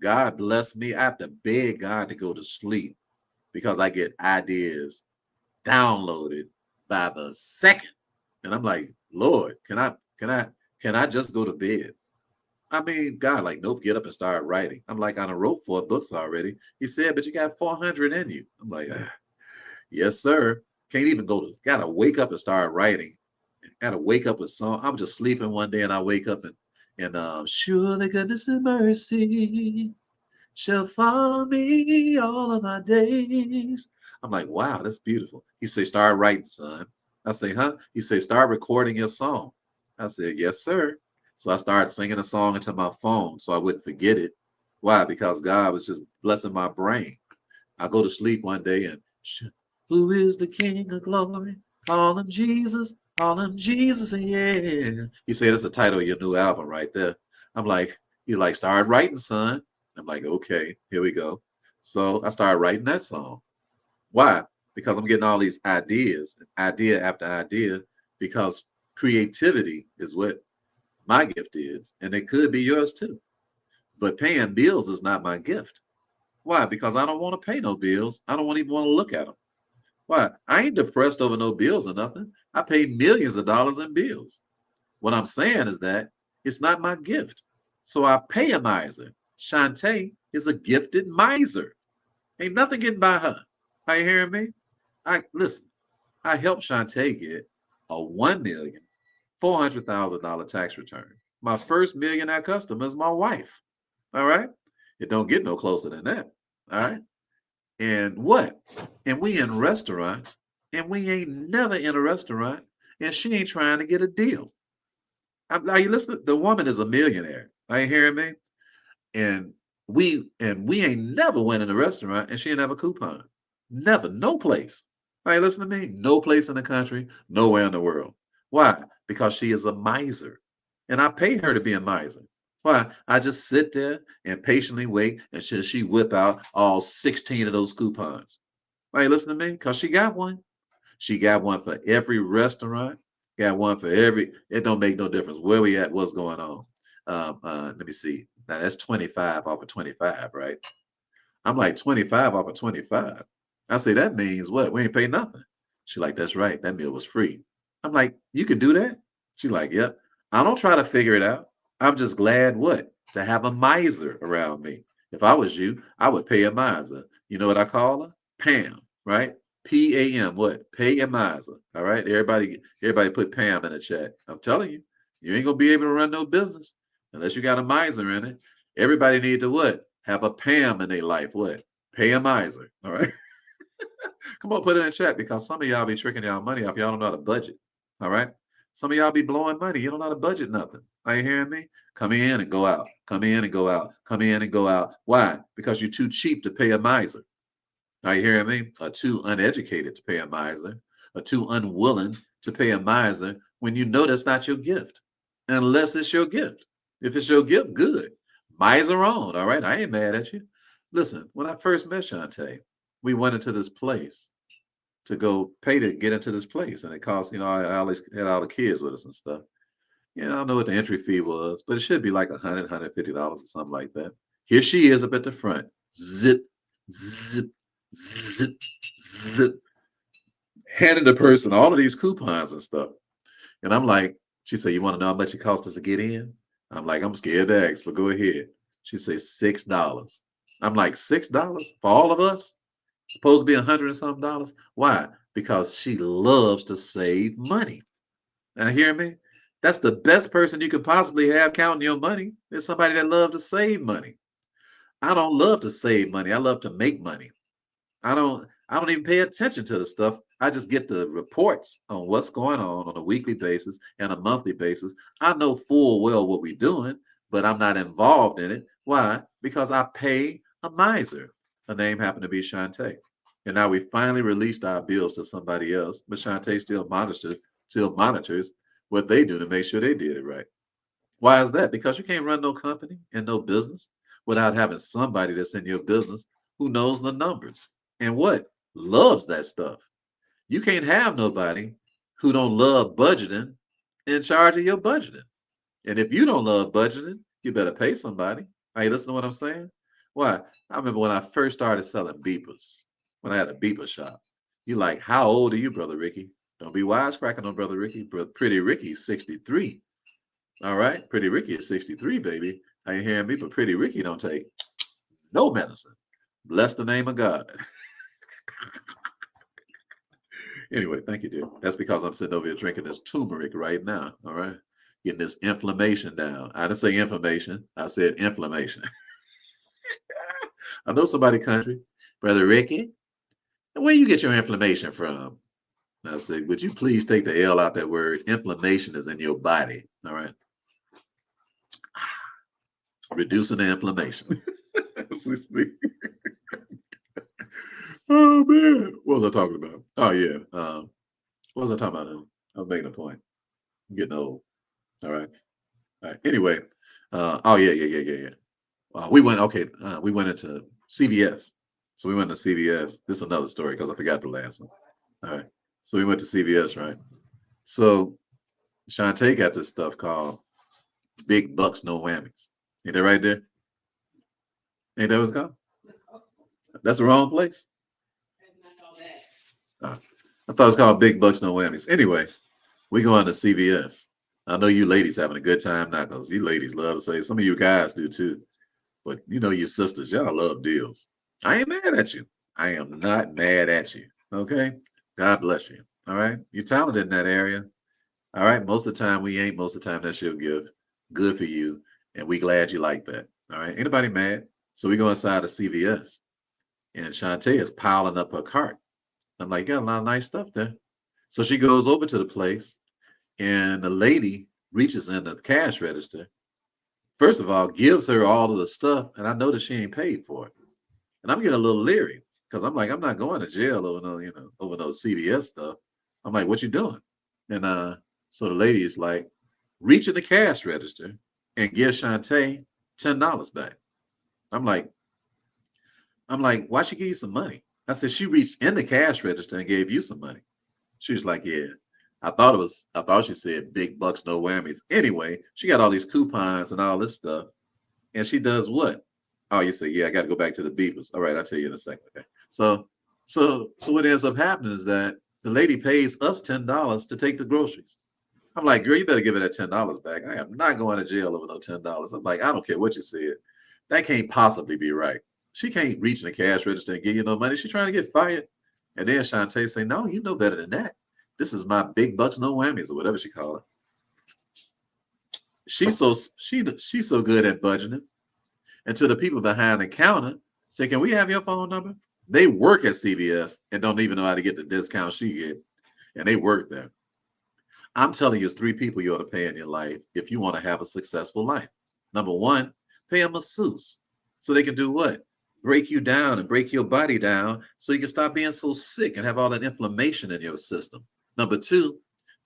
God bless me. I have to beg God to go to sleep because I get ideas downloaded by the second. And I'm like, Lord, can I just go to bed? I mean, God, like, nope, get up and start writing. I'm like, I done wrote 4 books already. He said, but you got 400 in you. I'm like, yes, sir. Can't even gotta wake up and start writing. Gotta wake up with song. I'm just sleeping one day and I wake up and surely goodness and mercy shall follow me all of my days. I'm like, wow, that's beautiful. He said, start writing, son. I say, huh? He said, start recording your song. I said, yes, sir. So I started singing a song into my phone so I wouldn't forget it. Why? Because God was just blessing my brain. I go to sleep one day and who is the King of Glory? Call him Jesus. Call him Jesus. Yeah. He said it's the title of your new album right there. I'm like, he like started writing, son. I'm like, okay, here we go. So I started writing that song. Why? Because I'm getting all these ideas, idea after idea, because creativity is what my gift is, and it could be yours too. But paying bills is not my gift. Why? Because I don't want to pay no bills. I don't even want to look at them. Why? I ain't depressed over no bills or nothing. I pay millions of dollars in bills. What I'm saying is that it's not my gift. So I pay a miser. Shantae is a gifted miser. Ain't nothing getting by her. Are you hearing me? I listen. I helped Shantae get a $1,400,000 tax return. My first millionaire customer is my wife. All right. It don't get no closer than that. All right. And what? And we in restaurants, and we ain't never in a restaurant, and she ain't trying to get a deal. Are you listening? The woman is a millionaire. Are you hearing me? And we ain't never went in a restaurant and she didn't have a coupon. Never, no place. Hey, listen to me. No place in the country, nowhere in the world. Why? Because she is a miser. And I pay her to be a miser. Why? I just sit there and patiently wait until she whip out all 16 of those coupons. Hey, listen to me, because she got one. She got one for every restaurant, got one for every, it don't make no difference where we at, what's going on. Let me see. Now that's 25 off of 25, right? I'm like 25 off of 25. I say that means what? We ain't pay nothing. She like, that's right. That meal was free. I'm like, you could do that? She like, yep. I don't try to figure it out. I'm just glad what? To have a miser around me. If I was you, I would pay a miser. You know what I call her? Pam, right? Pam, what? Pay a miser. All right. Everybody put Pam in the chat. I'm telling you, you ain't gonna be able to run no business unless you got a miser in it. Everybody need to what? Have a Pam in their life. What? Pay a miser. All right. Come on, put it in the chat because some of y'all be tricking y'all money off. Y'all don't know how to budget. All right. Some of y'all be blowing money. You don't know how to budget nothing. Are you hearing me? Come in and go out. Come in and go out. Come in and go out. Why? Because you're too cheap to pay a miser. Are you hearing me? Or too uneducated to pay a miser. Or too unwilling to pay a miser when you know that's not your gift. Unless it's your gift. If it's your gift, good. Miser on. All right. I ain't mad at you. Listen, when I first met Shantae, we went into this place to go pay to get into this place. And it cost, I always had all the kids with us and stuff. I don't know what the entry fee was, but it should be like $150 or something like that. Here she is up at the front. Zip, zip, zip, zip. Handing the person all of these coupons and stuff. And I'm like, she said, you want to know how much it cost us to get in? I'm like, I'm scared to ask, but go ahead. She said $6. I'm like, $6 for all of us? Supposed to be $100 and something dollars. Why? Because she loves to save money. Now, hear me? That's the best person you could possibly have counting your money. Is somebody that loves to save money. I don't love to save money. I love to make money. I don't even pay attention to the stuff. I just get the reports on what's going on a weekly basis and a monthly basis. I know full well what we're doing, but I'm not involved in it. Why? Because I pay a miser. Her name happened to be Shantae. And now we finally released our bills to somebody else, but Shantae still monitors what they do to make sure they did it right. Why is that? Because you can't run no company and no business without having somebody that's in your business who knows the numbers and what loves that stuff. You can't have nobody who don't love budgeting in charge of your budgeting. And if you don't love budgeting, you better pay somebody. Are you listening to what I'm saying? Why? I remember when I first started selling beepers, when I had a beeper shop. You like, how old are you, Brother Ricky? Don't be wisecracking on Brother Ricky. Pretty Ricky's 63. All right. Pretty Ricky is 63, baby. I ain't hearing me, but Pretty Ricky don't take no medicine. Bless the name of God. Anyway, thank you, dear. That's because I'm sitting over here drinking this turmeric right now. All right. Getting this inflammation down. I didn't say information. I said inflammation. I know somebody country. Brother Ricky, where you get your inflammation from? I said, would you please take the L out that word? Inflammation is in your body. All right. Reducing the inflammation. As we speak. Oh man, what was I talking about? Oh yeah, what was I talking about? I was making a point. I'm getting old. All right. All right. Anyway, oh yeah. We went okay. We went into CVS. So we went to CVS. This is another story because I forgot the last one. All right. So we went to CVS, right? So Shantae got this stuff called Big Bucks, No Whammies. Ain't that right there? Ain't that what's called? That's the wrong place. Uh, I thought it was called Big Bucks, No Whammies. Anyway, we going to CVS. I know you ladies having a good time now because you ladies love to say, some of you guys do too. But you know, your sisters, y'all love deals. I ain't mad at you. I am not mad at you. Okay. God bless you. All right. You're talented in that area. All right. Most of the time we ain't. Most of the time that's your gift. Good for you. And we glad you like that. All right. Anybody mad? So we go inside the CVS and Shantae is piling up her cart. I'm like, got a lot of nice stuff there. So she goes over to the place and the lady reaches in the cash register. First of all, gives her all of the stuff, and I know that she ain't paid for it. And I'm getting a little leery because I'm like, I'm not going to jail over no, over no CVS stuff. I'm like, what you doing? And so the lady is like, reach in the cash register and give Shantae $10 back. I'm like, why she give you some money? I said, she reached in the cash register and gave you some money. She was like, yeah. I thought she said big bucks, no whammies. Anyway, she got all these coupons and all this stuff. And she does what? Oh, you say, yeah, I got to go back to the beepers. All right, I'll tell you in a second. Okay. So what ends up happening is that the lady pays us $10 to take the groceries. I'm like, girl, you better give her that $10 back. I am not going to jail over no $10. I'm like, I don't care what you said. That can't possibly be right. She can't reach in the cash register and give you no money. She's trying to get fired. And then Shantae say, no, you know better than that. This is my big bucks, no whammies, or whatever she call it. She's so good at budgeting. And to the people behind the counter, say, can we have your phone number? They work at CVS and don't even know how to get the discount she get. And they work there. I'm telling you, it's three people you ought to pay in your life if you want to have a successful life. Number one, pay a masseuse so they can do what? Break you down and break your body down so you can stop being so sick and have all that inflammation in your system. Number two,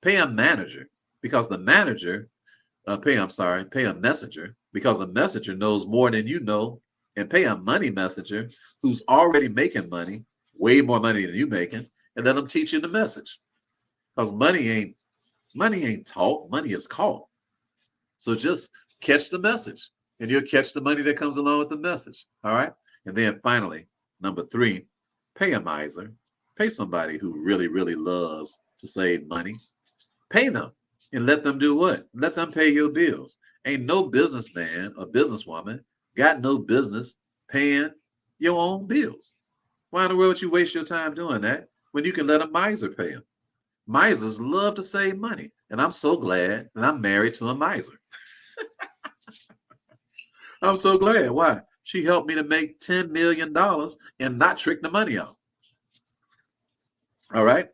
pay a manager because the manager, pay a messenger because a messenger knows more than you know, and pay a money messenger who's already making money, way more money than you making, and let them teach you the message. Because money ain't taught, money is caught. So just catch the message and you'll catch the money that comes along with the message. All right. And then finally, number three, pay a miser. Pay somebody who really, really loves to save money. Pay them and let them do what? Let them pay your bills. Ain't no businessman or businesswoman got no business paying your own bills. Why in the world would you waste your time doing that when you can let a miser pay them? Misers love to save money. And I'm so glad that I'm married to a miser. I'm so glad. Why? She helped me to make $10 million and not trick the money out. All right.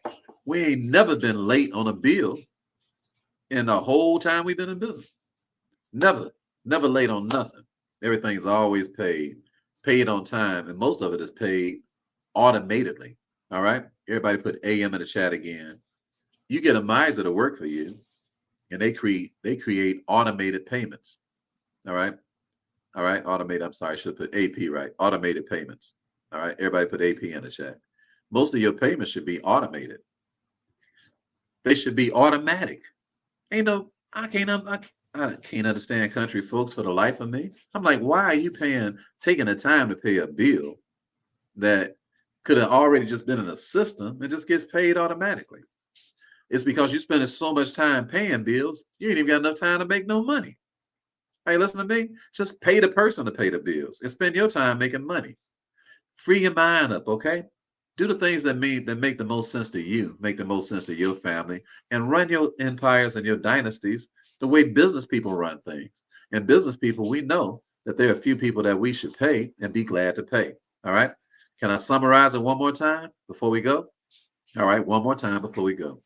We ain't never been late on a bill in the whole time we've been in business. Never, never late on nothing. Everything's always paid on time, and most of it is paid automatically. All right. Everybody put AM in the chat again. You get a miser to work for you, and they create automated payments. All right. All right. Automated. I'm sorry. I should put AP right. Automated payments. All right. Everybody put AP in the chat. Most of your payments should be automated. They should be automatic. Ain't no, I can't understand country folks for the life of me. I'm like, why are you taking the time to pay a bill that could have already just been in a system and just gets paid automatically? It's because you're spending so much time paying bills, you ain't even got enough time to make no money. Hey, listen to me. Just pay the person to pay the bills and spend your time making money. Free your mind up, okay? Do the things that make the most sense to you, make the most sense to your family, and run your empires and your dynasties the way business people run things. And business people, we know that there are a few people that we should pay and be glad to pay. All right. Can I summarize it one more time before we go? All right, one more time before we go.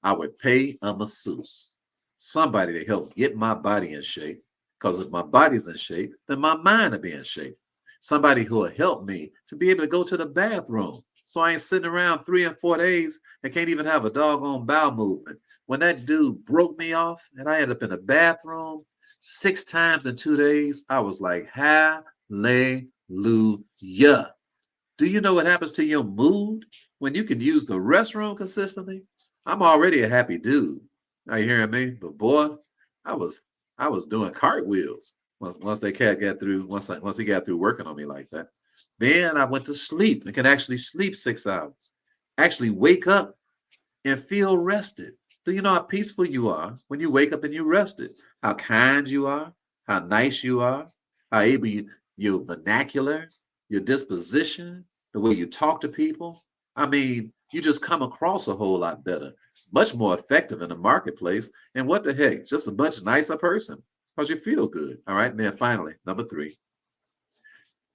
I would pay a masseuse, somebody to help get my body in shape. Because if my body's in shape, then my mind will be in shape. Somebody who will help me to be able to go to the bathroom So I ain't sitting around 3 and 4 days and can't even have a doggone bowel movement. When that dude broke me off and I ended up in the bathroom 6 times in 2 days, I was like, hallelujah. Do you know what happens to your mood when you can use the restroom consistently? I'm already a happy dude. Are you hearing me? But boy, I was I was doing cartwheels once they cat got through once he got through working on me like that. Then I went to sleep and can actually sleep 6 hours. Actually wake up and feel rested. Do you know how peaceful you are when you wake up and you rested? How kind you are, how nice you are, how able your vernacular, your disposition, the way you talk to people. I mean, you just come across a whole lot better, much more effective in the marketplace. And what the heck, just a much nicer person because you feel good. All right. And then finally, number 3,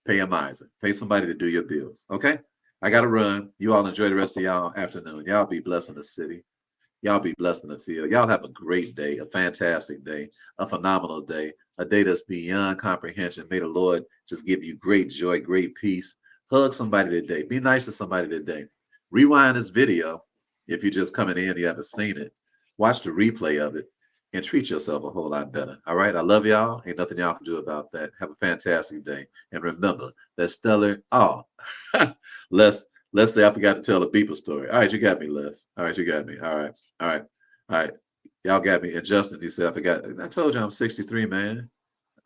pay a miser. Pay somebody to do your bills. Okay. I got to run. You all enjoy the rest of y'all afternoon. Y'all be blessed in the city. Y'all be blessed in the field. Y'all have a great day, a fantastic day, a phenomenal day, a day that's beyond comprehension. May the Lord just give you great joy, great peace. Hug somebody today. Be nice to somebody today. Rewind this video. If you're just coming in, you haven't seen it. Watch the replay of it and treat yourself a whole lot better. All right. I love y'all. Ain't nothing y'all can do about that. Have a fantastic day. And remember that stellar. Oh, let's say I forgot to tell a beeper story. All right, you got me, Les. All right, you got me. All right. All right. All right. Y'all got me. And Justin, he said, I forgot. I told you I'm 63, man.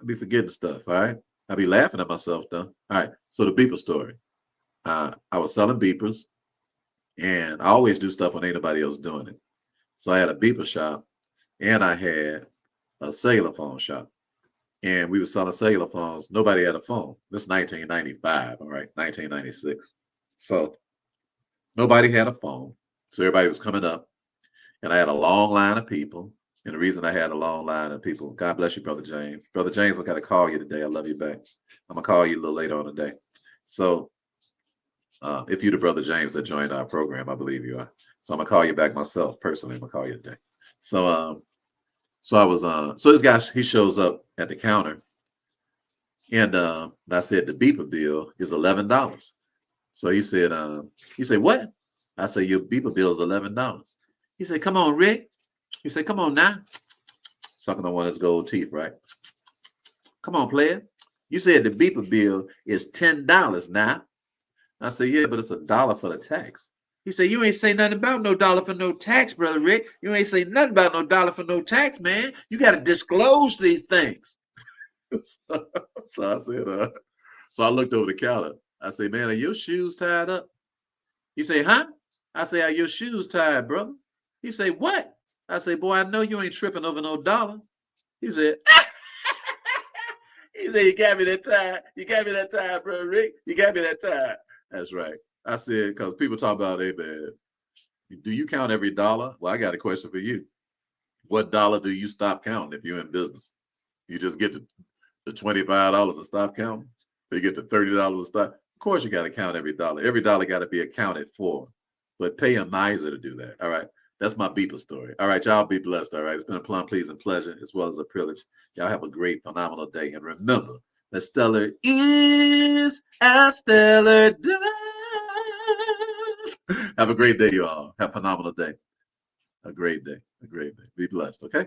I be forgetting stuff. All right. I be laughing at myself, though. All right. So the beeper story. I was selling beepers, and I always do stuff when ain't nobody else doing it. So I had a beeper shop, and I had a cellular phone shop. And we were selling cellular phones. Nobody had a phone. This is 1995, all right, 1996. So nobody had a phone. So everybody was coming up. And I had a long line of people. And the reason I had a long line of people, God bless you, Brother James. Brother James, I got to call you today. I love you back. I'm going to call you a little later on today. So if you're the Brother James that joined our program, I believe you are. So I'm going to call you back myself personally. I'm going to call you today. So this guy, he shows up at the counter. And I said, the beeper bill is $11. So he said, what? I said, your beeper bill is $11. He said, come on, Rick. He said, come on now. Sucking on one of his gold teeth, right? Come on, player. You said the beeper bill is $10 now. I said, yeah, but it's $1 for the tax. He said, you ain't say nothing about no dollar for no tax, Brother Rick. You ain't say nothing about no dollar for no tax, man. You got to disclose these things. so I said, so I looked over the counter. I said, man, are your shoes tied up? He said, huh? I said, are your shoes tied, brother? He said, what? I said, boy, I know you ain't tripping over no dollar. He said, he said, you got me that tie. You got me that tie, bro, Rick. You got me that tie. That's right. I said, because people talk about, hey, man, do you count every dollar? Well, I got a question for you. What dollar do you stop counting if you're in business? You just get to the $25 and stop counting? You get to $30 and stop? Of course, you got to count every dollar. Every dollar got to be accounted for. But pay a miser to do that. All right. That's my beeper story. All right, y'all be blessed. All right. It's been a plum, pleasing pleasure as well as a privilege. Y'all have a great, phenomenal day. And remember, that stellar is as stellar does. Have a great day, you all. Have a phenomenal day. A great day. A great day. Be blessed. Okay.